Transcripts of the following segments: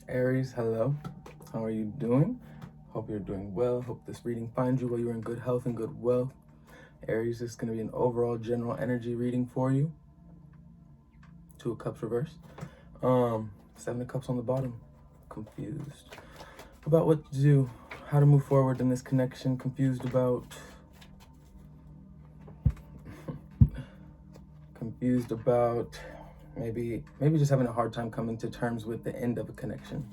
Aries, hello. How are you doing? Hope you're doing well. Hope this reading finds you while you're in good health and good wealth. Aries, this is going to be an overall general energy reading for you. Two of Cups reversed. Seven of Cups on the bottom. Confused about what to do, how to move forward in this connection. Confused about maybe just having a hard time coming to terms with the end of a connection.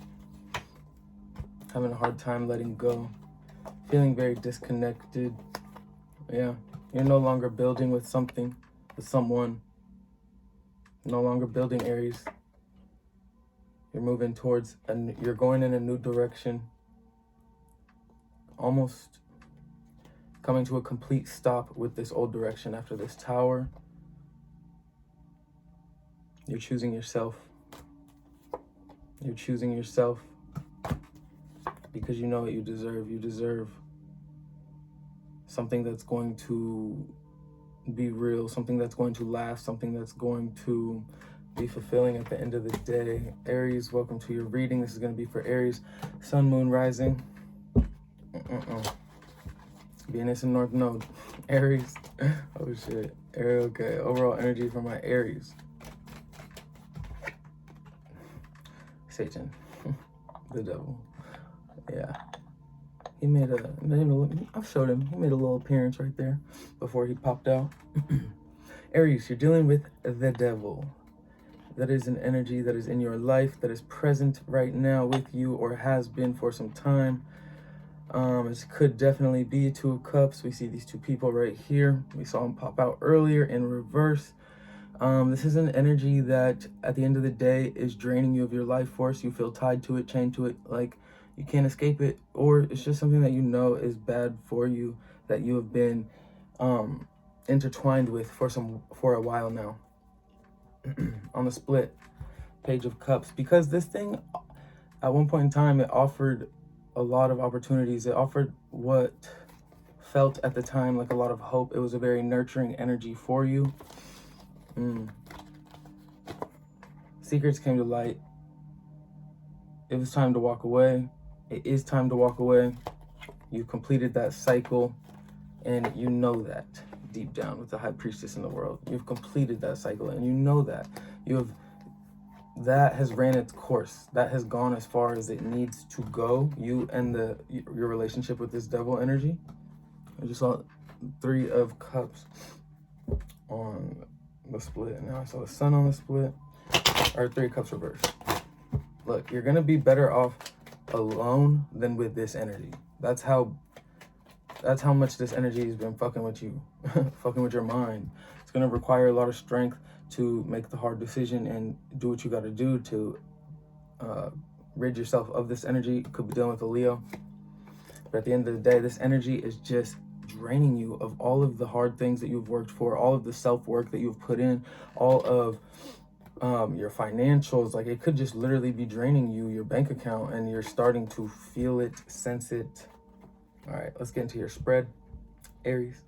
Having a hard time letting go. Feeling very disconnected. Yeah, you're no longer building with something, with someone. No longer building, Aries. You're moving towards, and you're going in a new direction. Almost coming to a complete stop with this old direction after this Tower. You're choosing yourself. You're choosing yourself because you know what you deserve. You deserve something that's going to be real, something that's going to last, something that's going to be fulfilling at the end of the day. Aries, welcome to your reading. This is going to be for Aries, Sun, Moon, Rising. Venus and North Node. Aries. Oh shit. Okay, overall energy for my Aries. Satan. The devil. Yeah. I've showed him. He made a little appearance right there before he popped out. Aries, you're dealing with the devil. That is an energy that is in your life, that is present right now with you, or has been for some time. This could definitely be a Two of Cups. We see these two people right here. We saw them pop out earlier in reverse. This is an energy that at the end of the day is draining you of your life force. You feel tied to it, chained to it, like you can't escape it, or it's just something that you know is bad for you, that you have been intertwined with for a while now. On the split, Page of Cups, because this thing at one point in time, it offered a lot of opportunities. It offered what felt at the time like a lot of hope. It was a very nurturing energy for you. Secrets came to light. It was time to walk away. It is time to walk away. You've completed that cycle, and you know that deep down with the High Priestess in the world. You've completed that cycle, and you know that. That has ran its course. That has gone as far as it needs to go. You and your relationship with this devil energy. I just saw Three of Cups on the split. Now I saw the Sun on the split. Or Three of Cups reversed. Look, you're gonna be better off alone than with this energy. That's how much this energy has been fucking with you, fucking with your mind. It's gonna require a lot of strength to make the hard decision and do what you got to do to rid yourself of this energy. Could be dealing with a Leo, but at the end of the day, this energy is just draining you of all of the hard things that you've worked for, all of the self-work that you've put in, all of your financials. Like, it could just literally be draining you, your bank account, and you're starting to feel it, sense it. All right, let's get into your spread, Aries.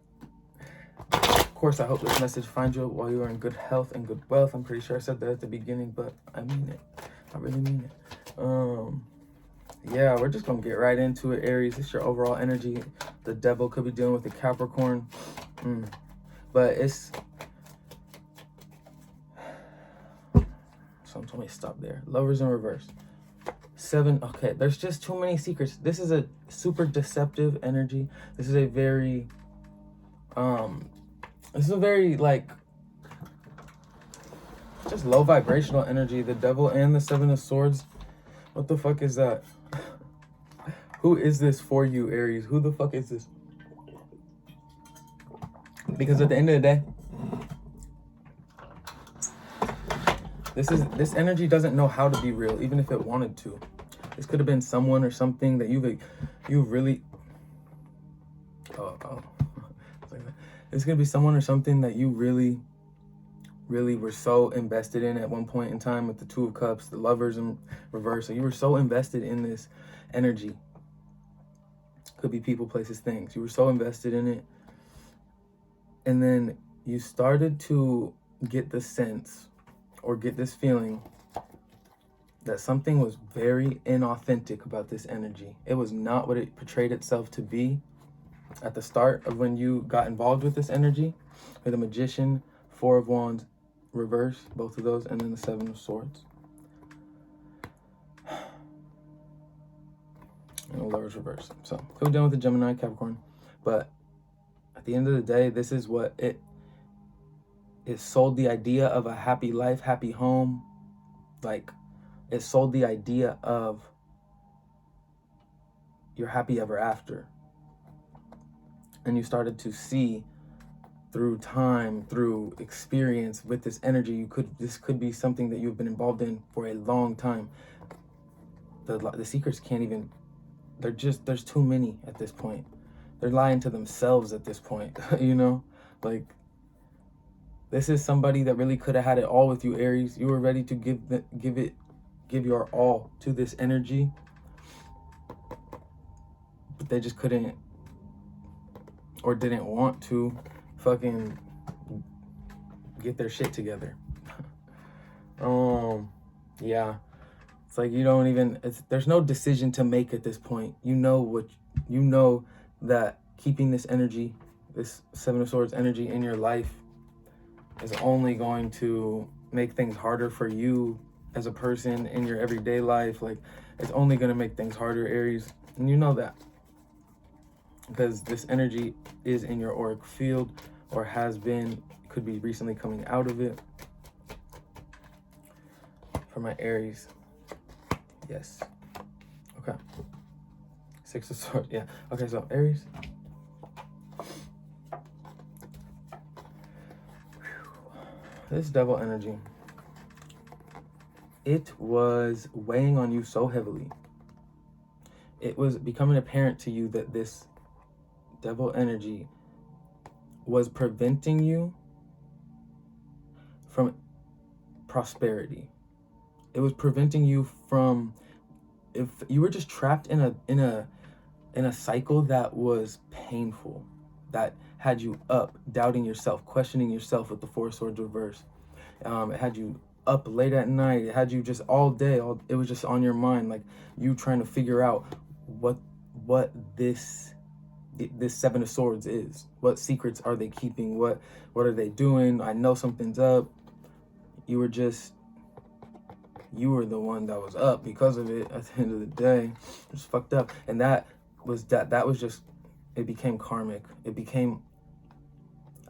Of course, I hope this message finds you while you are in good health and good wealth. I'm pretty sure I said that at the beginning, but I mean it. I really mean it. Yeah, we're just gonna get right into it, Aries. It's your overall energy. The devil could be dealing with the Capricorn, but it's. Someone told me to stop there. Lovers in reverse. 7. Okay, there's just too many secrets. This is a super deceptive energy. This is a very like just low vibrational energy. The devil and the 7 of Swords. What the fuck is that? Who is this for you, Aries? Who the fuck is this? Because at the end of the day, this energy doesn't know how to be real, even if it wanted to. This could have been someone or something that you really. It's gonna be someone or something that you really were so invested in at one point in time with the Two of Cups, the Lovers in reverse. So you were so invested in this energy. Could be people, places, things. You were so invested in it, and then you started to get the sense or get this feeling that something was very inauthentic about this energy. It was not what it portrayed itself to be at the start of when you got involved with this energy. With the Magician, Four of Wands, reverse, both of those, and then the Seven of Swords. And the Lover's reverse. So, could be done with the Gemini, Capricorn. But at the end of the day, this is what it sold the idea of a happy life, happy home. Like, it sold the idea of your happy ever after. And you started to see through time, through experience with this energy, this could be something that you've been involved in for a long time. The secrets can't even, there's too many at this point. They're lying to themselves at this point, you know? Like, this is somebody that really could have had it all with you, Aries. You were ready to give your all to this energy, but they just couldn't or didn't want to fucking get their shit together. Yeah. It's like you don't even, there's no decision to make at this point. You know that keeping this energy, this Seven of Swords energy in your life is only going to make things harder for you as a person in your everyday life. Like, it's only going to make things harder, Aries. And you know that. Because this energy is in your auric field, or has been, could be recently coming out of it. For my Aries. Yes. Okay. Six of Swords. Yeah. Okay, so Aries. This devil energy, it was weighing on you so heavily. It was becoming apparent to you that this devil energy was preventing you from prosperity. It was preventing you from, if you were just trapped in a cycle that was painful, that had you up, doubting yourself, questioning yourself with the Four of Swords reverse. It had you up late at night. It had you just all day. It was just on your mind, like you trying to figure out what this Seven of Swords is. What secrets are they keeping? What are they doing? I know something's up. You were the one that was up because of it. At the end of the day, it's fucked up. And that was just, it became karmic. It became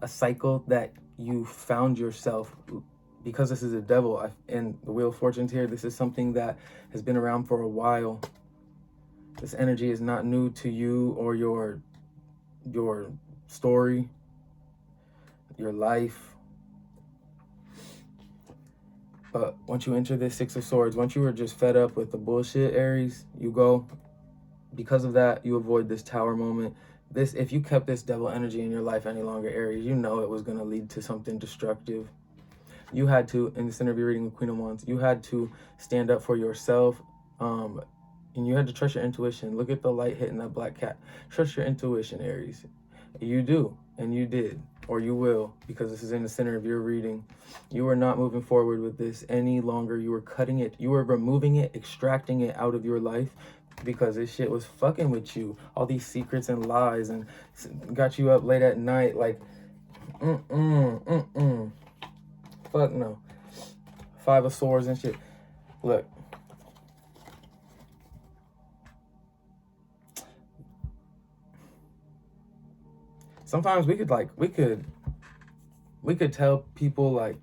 a cycle that you found yourself, because this is a devil and the Wheel of Fortune's here. This is something that has been around for a while. This energy is not new to you or your story, your life. But once you enter this Six of Swords, once you were just fed up with the bullshit, Aries, you go. Because of that, you avoid this Tower moment. If you kept this devil energy in your life any longer, Aries, you know it was going to lead to something destructive. You had to, in this interview reading with Queen of Wands, you had to stand up for yourself, and you had to trust your intuition. Look at the light hitting that black cat. Trust your intuition, Aries. You do, and you did, or you will, because this is in the center of your reading. You are not moving forward with this any longer. You were cutting it. You were removing it, extracting it out of your life, because this shit was fucking with you. All these secrets and lies, and got you up late at night, like, fuck no. Five of Swords and shit. Look. Sometimes we could tell people like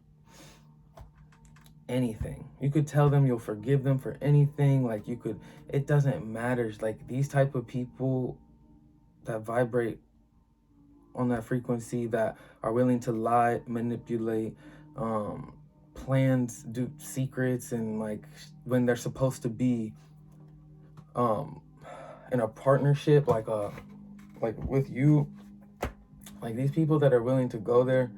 anything. You could tell them you'll forgive them for anything. Like it doesn't matter. Like these type of people that vibrate on that frequency, that are willing to lie, manipulate, plans, do secrets, and like when they're supposed to be in a partnership, like with you. Like these people that are willing to go there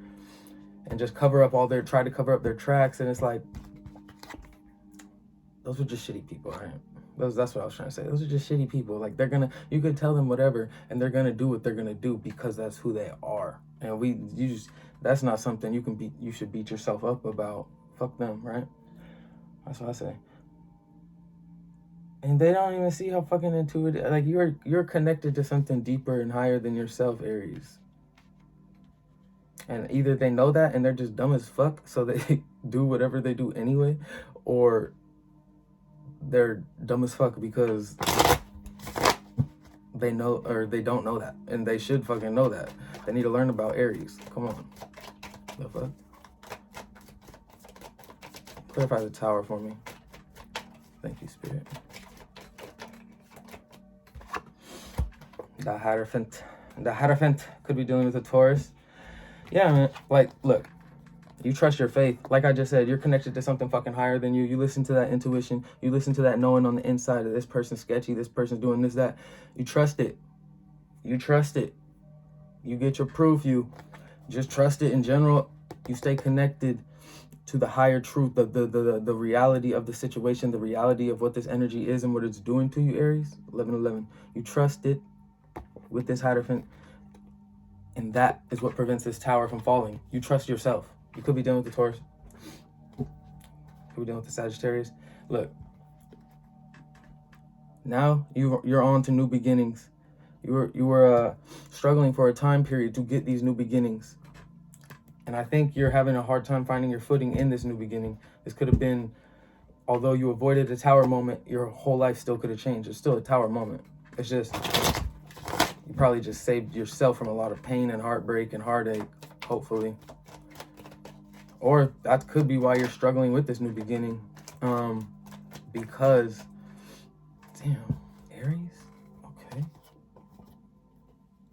and just try to cover up their tracks, and it's like, those are just shitty people, right? That's what I was trying to say. Those are just shitty people. Like you could tell them whatever, and they're gonna do what they're gonna do because that's who they are. And that's not something you should beat yourself up about. Fuck them, right? That's what I say. And they don't even see how fucking intuitive, like you're connected to something deeper and higher than yourself, Aries. And either they know that and they're just dumb as fuck, so they do whatever they do anyway, or they're dumb as fuck because they know, or they don't know that, and they should fucking know that. They need to learn about Aries. Come on. The fuck? Clarify the Tower for me. Thank you, Spirit. The Hierophant. The Hierophant could be dealing with a Taurus. Yeah, man. Like, look. You trust your faith. Like I just said, you're connected to something fucking higher than you. You listen to that intuition. You listen to that knowing on the inside that this person's sketchy, this person's doing this, that. You trust it. You trust it. You get your proof. You just trust it in general. You stay connected to the higher truth, the reality of the situation, the reality of what this energy is and what it's doing to you, Aries. 11:11. You trust it with this Hierophant. And that is what prevents this Tower from falling. You trust yourself. You could be dealing with the Taurus. Could be dealing with the Sagittarius. Look. Now you're on to new beginnings. You were struggling for a time period to get these new beginnings. And I think you're having a hard time finding your footing in this new beginning. This could have been, although you avoided a Tower moment, your whole life still could have changed. It's still a Tower moment. It's just, you probably just saved yourself from a lot of pain and heartbreak and heartache, hopefully. Or that could be why you're struggling with this new beginning. Because, damn, Aries? Okay.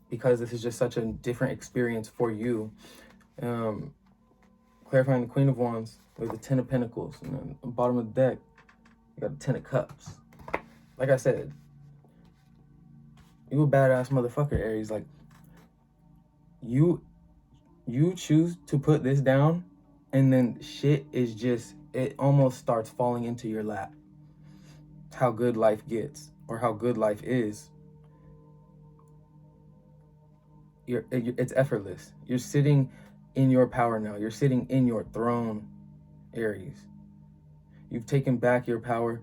Because this is just such a different experience for you. Clarifying the Queen of Wands with the Ten of Pentacles. And then on the bottom of the deck, you got the Ten of Cups. Like I said, you a badass motherfucker, Aries. Like, you choose to put this down, and then shit is just, it almost starts falling into your lap. How good life gets, or how good life is. It's effortless. You're sitting in your power now. You're sitting in your throne, Aries. You've taken back your power,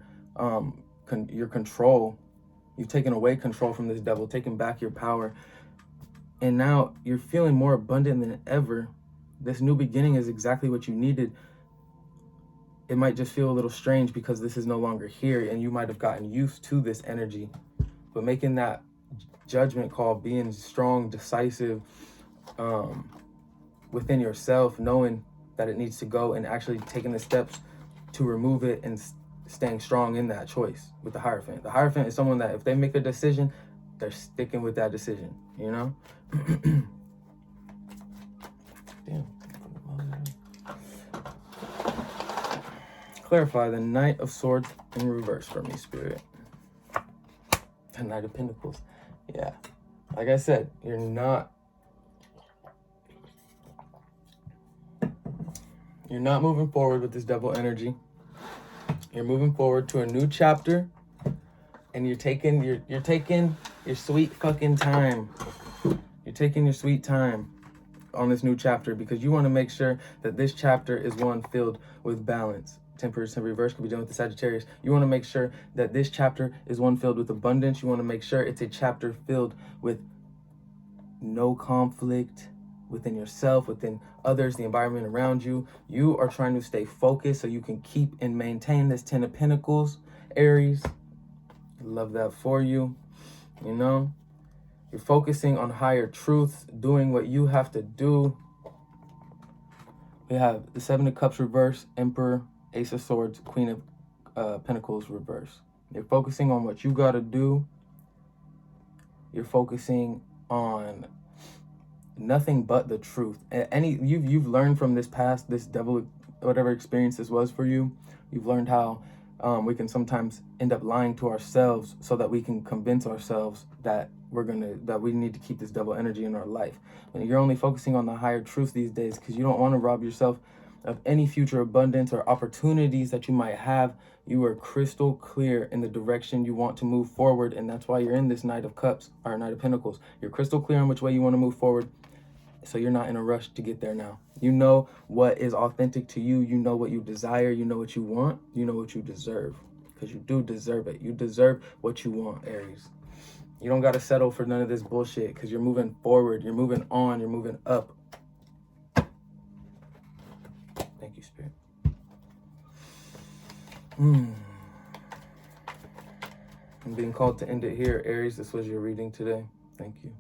your control. You've taken away control from this devil, taken back your power. And now you're feeling more abundant than ever. This new beginning is exactly what you needed. It might just feel a little strange because this is no longer here, and you might have gotten used to this energy. But making that judgment call, being strong, decisive, within yourself, knowing that it needs to go, and actually taking the steps to remove it and staying strong in that choice with the Hierophant. The Hierophant is someone that if they make a decision, they're sticking with that decision, you know? Damn. Clarify the Knight of Swords in reverse for me, Spirit. The Knight of Pentacles. Yeah. Like I said, you're not moving forward with this devil energy. You're moving forward to a new chapter, and you're taking your sweet fucking time. You're taking your sweet time on this new chapter because you want to make sure that this chapter is one filled with balance. Temperance in reverse could be done with the Sagittarius. You want to make sure that this chapter is one filled with abundance. You want to make sure it's a chapter filled with no conflict within yourself, within others, the environment around you. You are trying to stay focused so you can keep and maintain this Ten of Pentacles, Aries. Love that for you. You know, you're focusing on higher truths, doing what you have to do. We have the Seven of Cups reverse, Emperor, Ace of Swords, Queen of Pentacles reverse. You're focusing on what you got to do. You're focusing on nothing but the truth. You've learned from this past, this devil, whatever experience this was for you. You've learned how we can sometimes end up lying to ourselves so that we can convince ourselves that we need to keep this devil energy in our life. When you're only focusing on the higher truth these days because you don't want to rob yourself of any future abundance or opportunities that you might have. You are crystal clear in the direction you want to move forward, and that's why you're in this Knight of Cups or Knight of Pentacles. You're crystal clear on which way you want to move forward, so you're not in a rush to get there now. You know what is authentic to you. You know what you desire. You know what you want. You know what you deserve. because you do deserve it. You deserve what you want, Aries. You don't got to settle for none of this bullshit because you're moving forward. You're moving on. You're moving up. Thank you, Spirit. I'm being called to end it here, Aries. This was your reading today. Thank you.